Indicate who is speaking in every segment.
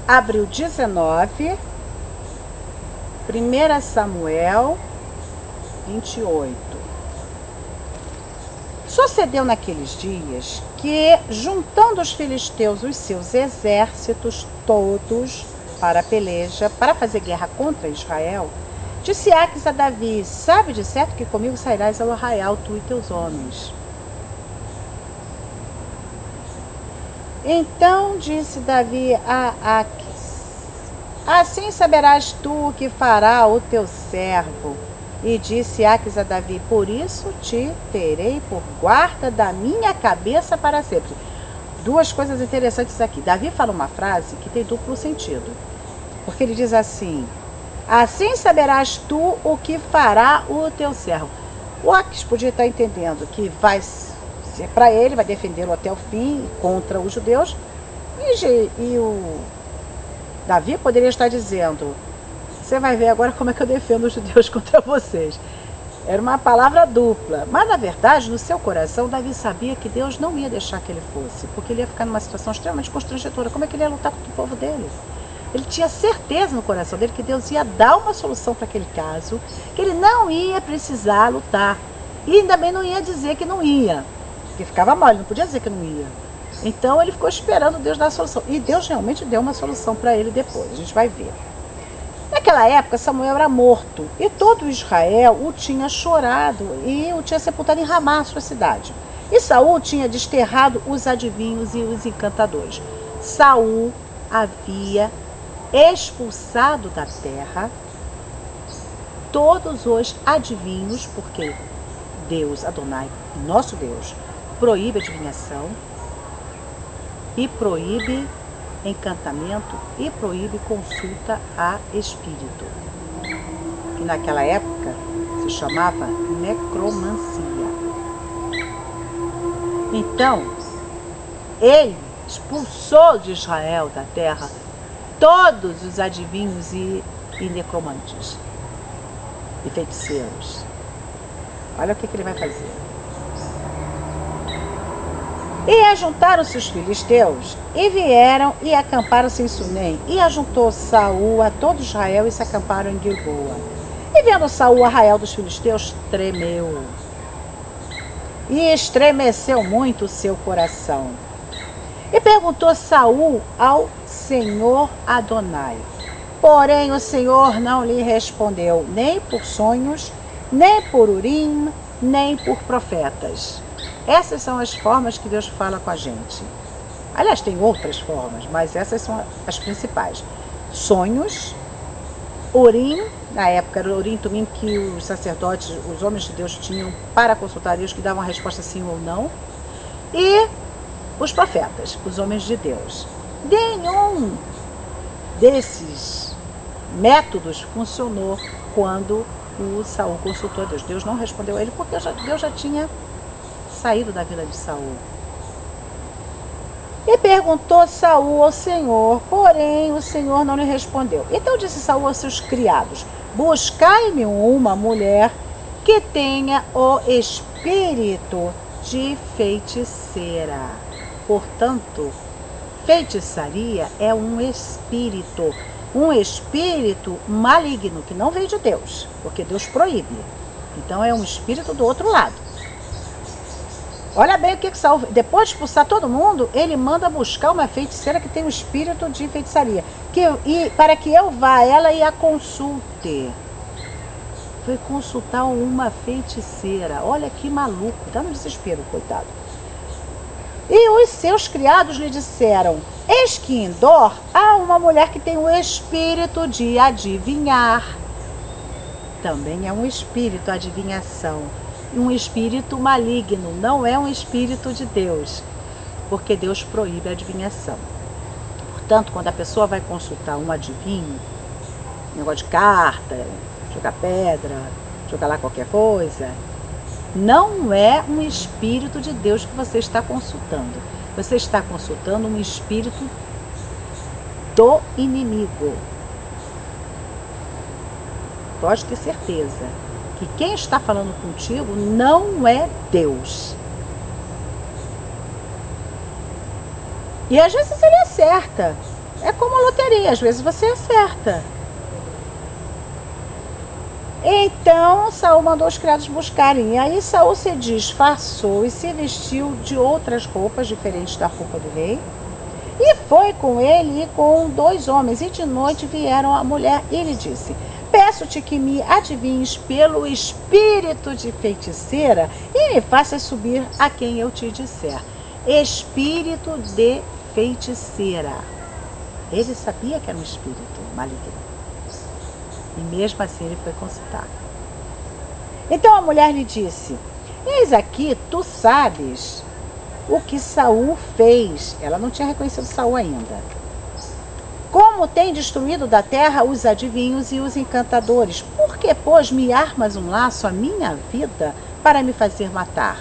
Speaker 1: abril 19, 1 Samuel 28. Sucedeu naqueles dias que, juntando os filisteus os seus exércitos todos para a peleja, para fazer guerra contra Israel, disse Aques a Davi: sabe de certo que comigo sairás ao arraial, tu e teus homens. Então disse Davi a Aques: assim saberás tu o que fará o teu servo. E disse Aques a Davi: por isso te terei por guarda da minha cabeça para sempre. Duas coisas interessantes aqui. Davi fala uma frase que tem duplo sentido. Porque ele diz assim: assim saberás tu o que fará o teu servo. O Aques podia estar entendendo que vai ser para ele, vai defendê-lo até o fim contra os judeus. E o Davi poderia estar dizendo: você vai ver agora como é que eu defendo os judeus contra vocês. Era uma palavra dupla. Mas, na verdade, no seu coração, Davi sabia que Deus não ia deixar que ele fosse, porque ele ia ficar numa situação extremamente constrangedora. Como é que ele ia lutar contra o povo dele? Ele tinha certeza no coração dele que Deus ia dar uma solução para aquele caso, que ele não ia precisar lutar. E ainda bem não ia dizer que não ia, porque ficava mal, ele não podia dizer que não ia. Então ele ficou esperando Deus dar a solução. E Deus realmente deu uma solução para ele depois, a gente vai ver. Naquela época, Samuel era morto e todo Israel o tinha chorado e o tinha sepultado em Ramá, sua cidade. E Saul tinha desterrado os adivinhos e os encantadores. Saul havia expulsado da terra todos os adivinhos, porque Deus, Adonai, nosso Deus, proíbe adivinhação e proíbe encantamento e proíbe consulta a espírito, que naquela época se chamava necromancia. Então, ele expulsou de Israel da terra todos os adivinhos e necromantes e feiticeiros. Olha o que ele vai fazer. E ajuntaram-se os filisteus, e vieram e acamparam-se em Sunem, e ajuntou Saul a todo Israel, e se acamparam em Gilboa. E vendo Saul o arraial dos filisteus, tremeu, e estremeceu muito o seu coração. E perguntou Saul ao Senhor Adonai. Porém o Senhor não lhe respondeu, nem por sonhos, nem por Urim, nem por profetas. Essas são as formas que Deus fala com a gente. Aliás, tem outras formas, mas essas são as principais. Sonhos, Urim, na época era o Urim e Tumim que os sacerdotes, os homens de Deus tinham para consultar Deus, que davam a resposta sim ou não. E os profetas, os homens de Deus. Nenhum desses métodos funcionou quando o Saul consultou a Deus. Deus não respondeu a ele porque Deus já tinha saído da vida de Saul. E perguntou Saul ao Senhor, porém o Senhor não lhe respondeu. Então disse Saul aos seus criados: buscai-me uma mulher que tenha o espírito de feiticeira. Portanto, feitiçaria é um espírito maligno, que não veio de Deus, porque Deus proíbe. Então é um espírito do outro lado. Olha bem o que Saul, depois de expulsar todo mundo, ele manda buscar uma feiticeira que tem um espírito de feitiçaria, para que eu vá, ela e a consulte. Foi consultar uma feiticeira. Olha que maluco, tá no desespero, coitado. E os seus criados lhe disseram: eis que em Dor há uma mulher que tem o espírito de adivinhar. Também é um espírito, adivinhação. Um espírito maligno, não é um espírito de Deus, porque Deus proíbe a adivinhação. Portanto, quando a pessoa vai consultar um adivinho, negócio de carta, jogar pedra, jogar lá qualquer coisa, não é um espírito de Deus que você está consultando. Você está consultando um espírito do inimigo. Pode ter certeza que quem está falando contigo não é Deus. E às vezes ele acerta. É como a loteria, às vezes você acerta. Então Saul mandou os criados buscarem. E aí Saul se disfarçou e se vestiu de outras roupas diferentes da roupa do rei. E foi com ele e com 2 homens. E de noite vieram a mulher e lhe disse: peço-te que me adivinhes pelo espírito de feiticeira e me faças subir a quem eu te disser. Espírito de feiticeira. Ele sabia que era um espírito maligno. E mesmo assim ele foi consultar. Então a mulher lhe disse: eis aqui, tu sabes o que Saul fez. Ela não tinha reconhecido Saul ainda. Como tem destruído da terra os adivinhos e os encantadores. Por que, pois, me armas um laço à minha vida para me fazer matar?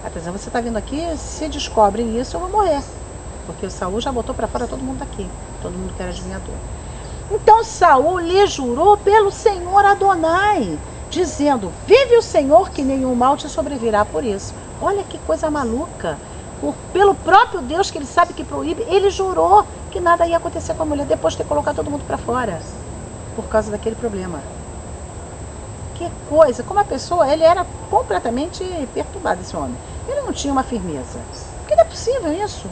Speaker 1: Atenção, você está vindo aqui, se descobrem isso, eu vou morrer. Porque o Saul já botou para fora todo mundo daqui. Todo mundo que era adivinhador. Então Saul lhe jurou pelo Senhor Adonai, dizendo: vive o Senhor que nenhum mal te sobrevirá por isso. Olha que coisa maluca. Pelo próprio Deus, que ele sabe que proíbe, ele jurou que nada ia acontecer com a mulher depois de ter colocado todo mundo para fora. Por causa daquele problema. Que coisa. Como a pessoa, ele era completamente perturbado, esse homem. Ele não tinha uma firmeza. Porque não é possível isso.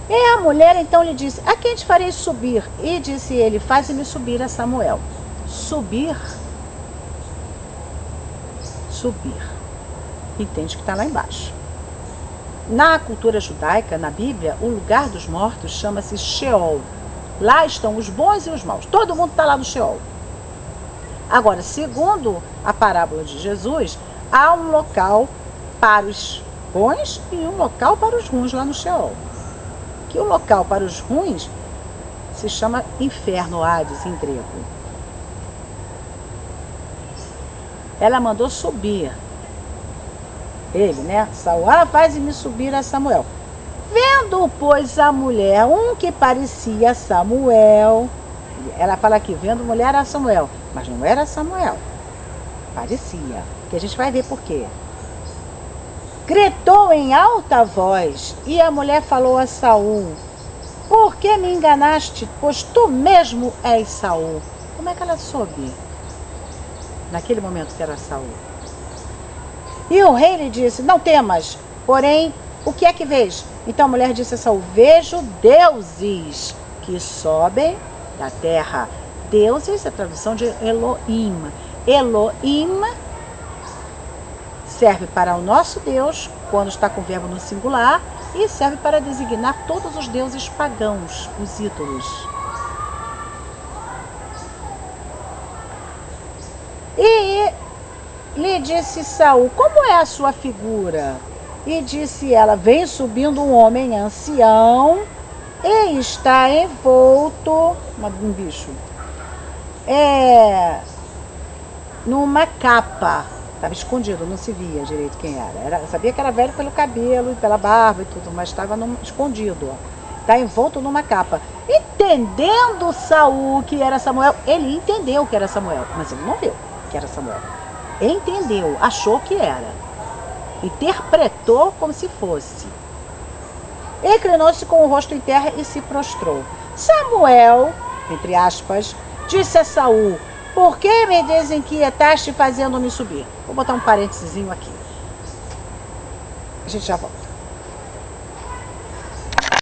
Speaker 1: E a mulher então lhe disse: a quem te farei subir? E disse ele: faze-me subir a Samuel. Subir. Subir. Entende que está lá embaixo. Na cultura judaica, na Bíblia, o lugar dos mortos chama-se Sheol. Lá estão os bons e os maus. Todo mundo está lá no Sheol. Agora, segundo a parábola de Jesus, há um local para os bons e um local para os ruins lá no Sheol. Que o local para os ruins se chama inferno, Hades, em grego. Ela mandou subir. Ele, né? Saul, faz-me subir a Samuel. Vendo, pois, a mulher, um que parecia Samuel. Ela fala aqui, vendo mulher a Samuel. Mas não era Samuel. Parecia. Que a gente vai ver por quê. Gritou em alta voz. E a mulher falou a Saul: por que me enganaste? Pois tu mesmo és Saul. Como é que ela soube? Naquele momento que era Saul. E o rei lhe disse: não temas, porém, o que é que vês? Então a mulher disse a Saul: vejo deuses que sobem da terra. Deuses é a tradução de Elohim. Elohim serve para o nosso Deus, quando está com o verbo no singular, e serve para designar todos os deuses pagãos, os ídolos. E lhe disse Saul: como é a sua figura? E disse ela: vem subindo um homem ancião e está envolto, um bicho, numa capa. Estava escondido, não se via direito quem era. Sabia que era velho pelo cabelo e pela barba e tudo, mas estava escondido. Está envolto numa capa. Entendendo Saul que era Samuel, ele entendeu que era Samuel, mas ele não viu que era Samuel. Entendeu, achou que era. Interpretou como se fosse. Inclinou-se com o rosto em terra e se prostrou. Samuel, entre aspas, disse a Saul: por que me desinquietaste fazendo-me subir? Vou botar um parênteses aqui. A gente já volta.